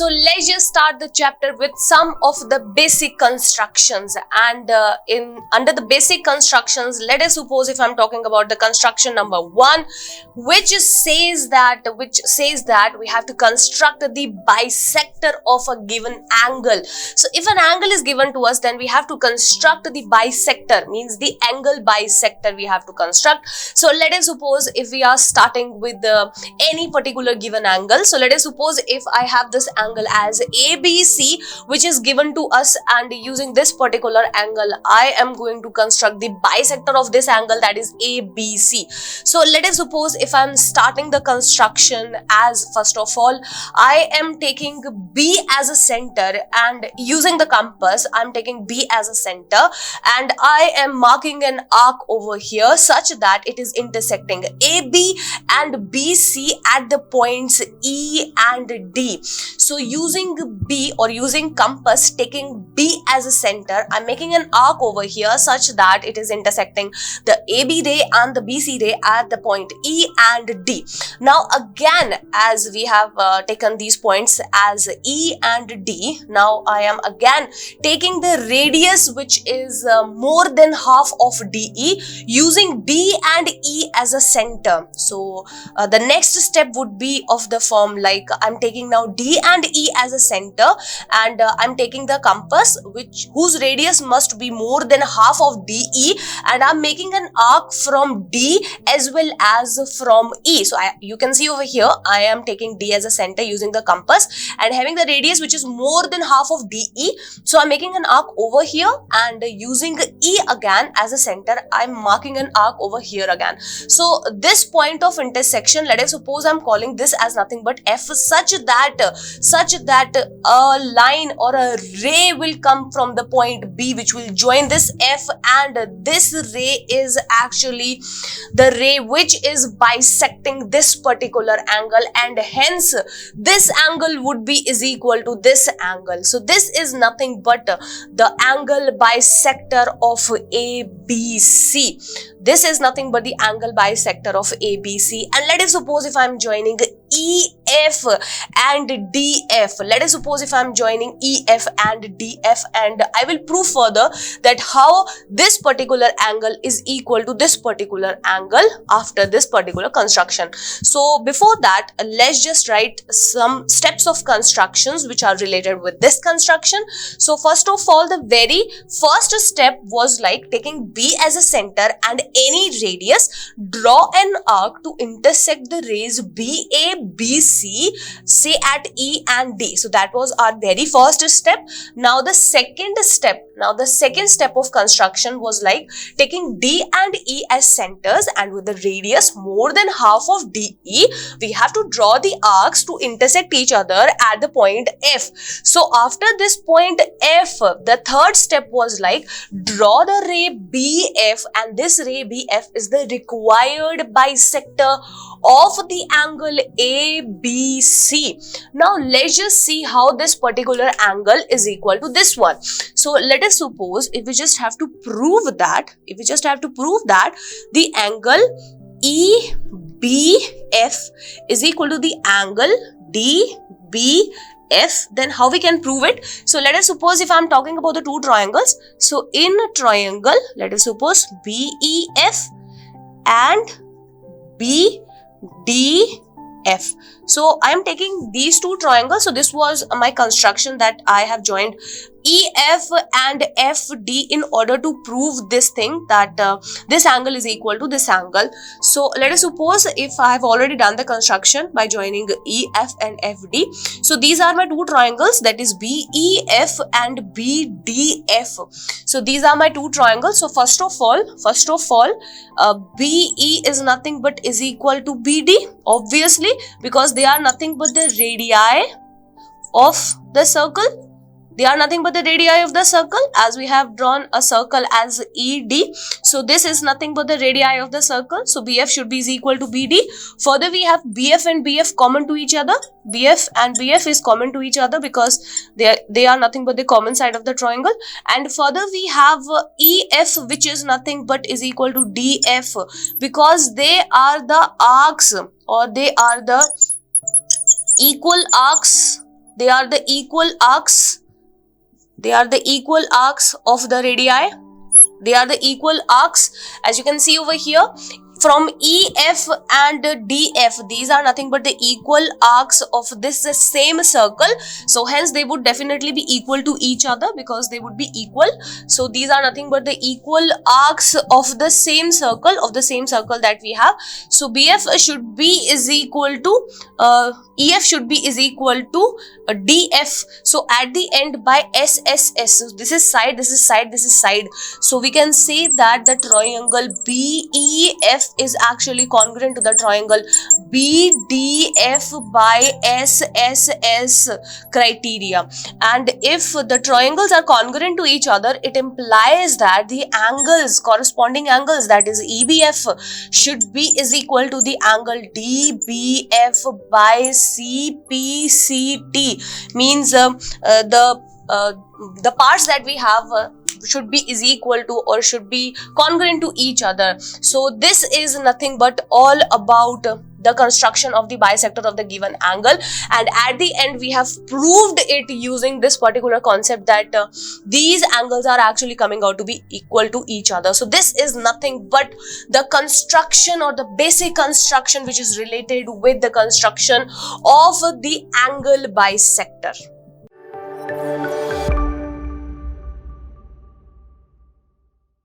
So let's just start the chapter with some of the basic constructions. And under the basic constructions, let us suppose if I'm talking about the construction number 1, which says that we have to construct the bisector of a given angle. So if an angle is given to us, then we have to construct the bisector, means the angle bisector we have to construct. So let us suppose if we are starting with any particular given angle. So let us suppose if I have this angle as ABC, which is given to us, and using this particular angle I am going to construct the bisector of this angle, that is ABC. So let us suppose if I am starting the construction as, first of all, I am taking B as a center, and using the compass I am taking B as a center, and I am marking an arc over here such that it is intersecting AB and BC at the points E and D. So using B or using compass, taking B as a center, I'm making an arc over here such that it is intersecting the AB ray and the BC ray at the point E and D. Now again, as we have taken these points as E and D, now I am again taking the radius which is more than half of DE, using D and E as a center. So the next step would be of the form like I'm taking now D and E as a center, and I'm taking the compass whose radius must be more than half of DE, and I'm making an arc from D as well as from E. So you can see over here I am taking D as a center using the compass and having the radius which is more than half of DE. So I'm making an arc over here, and using E again as a center, I'm marking an arc over here again. So this point of intersection, let us suppose I'm calling this as nothing but F, such that a line or a ray will come from the point B which will join this F, and this ray is actually the ray which is bisecting this particular angle, and hence this angle would be is equal to this angle. So this is nothing but the angle bisector of ABC. This is nothing but the angle bisector of ABC. And let us suppose if I am joining EF and DF. Let us suppose if I am joining EF and DF, and I will prove further that how this particular angle is equal to this particular angle after this particular construction. So before that, let's just write some steps of constructions which are related with this construction. So first of all, the very first step was like taking B as a center and any radius, draw an arc to intersect the rays BA, BC, say at E and D. So that was our very first step. Now the second step of construction was like taking D and E as centers, and with the radius more than half of DE, we have to draw the arcs to intersect each other at the point F. So after this point F, the third step was like draw the ray BF, and this ray BF is the required bisector of the angle ABC. Now let's just see how this particular angle is equal to this one. So let us suppose if we just have to prove that, the angle EBF is equal to the angle DBF, then how we can prove it? So let us suppose if I am talking about the two triangles. So in a triangle, let us suppose BEF and BDF. So I am taking these two triangles. So this was my construction that I have joined EF and FD in order to prove this thing that this angle is equal to this angle. So let us suppose if I have already done the construction by joining EF and FD. So these are my two triangles, that is BEF and BDF. So these are my two triangles. So first of all, BE is nothing but is equal to BD, obviously, because they are nothing but the radii of the circle. They are nothing but the radii of the circle, as we have drawn a circle as ED. So this is nothing but the radii of the circle. So BF should be is equal to BD. Further, we have BF and BF common to each other. BF and BF is common to each other because they are nothing but the common side of the triangle. And further, we have EF, which is nothing but is equal to DF, because they are the arcs, or they are the equal arcs they are the equal arcs. They are the equal arcs of the radii. They are the equal arcs, as you can see over here. From EF and DF, these are nothing but the equal arcs of this same circle. So hence they would definitely be equal to each other because they would be equal. So these are nothing but the equal arcs of the same circle, that we have. So BF should be is equal to EF should be is equal to DF. So at the end by SSS, so this is side, this is side, this is side. So we can say that the triangle BEF is actually congruent to the triangle BDF by SSS criteria. And if the triangles are congruent to each other, it implies that the angles, corresponding angles, that is EBF, should be is equal to the angle DBF by CPCT. Means the parts that we have should be is equal to or should be congruent to each other. So this is nothing but all about the construction of the bisector of the given angle, and at the end we have proved it using this particular concept that these angles are actually coming out to be equal to each other. So this is nothing but the construction or the basic construction which is related with the construction of the angle bisector.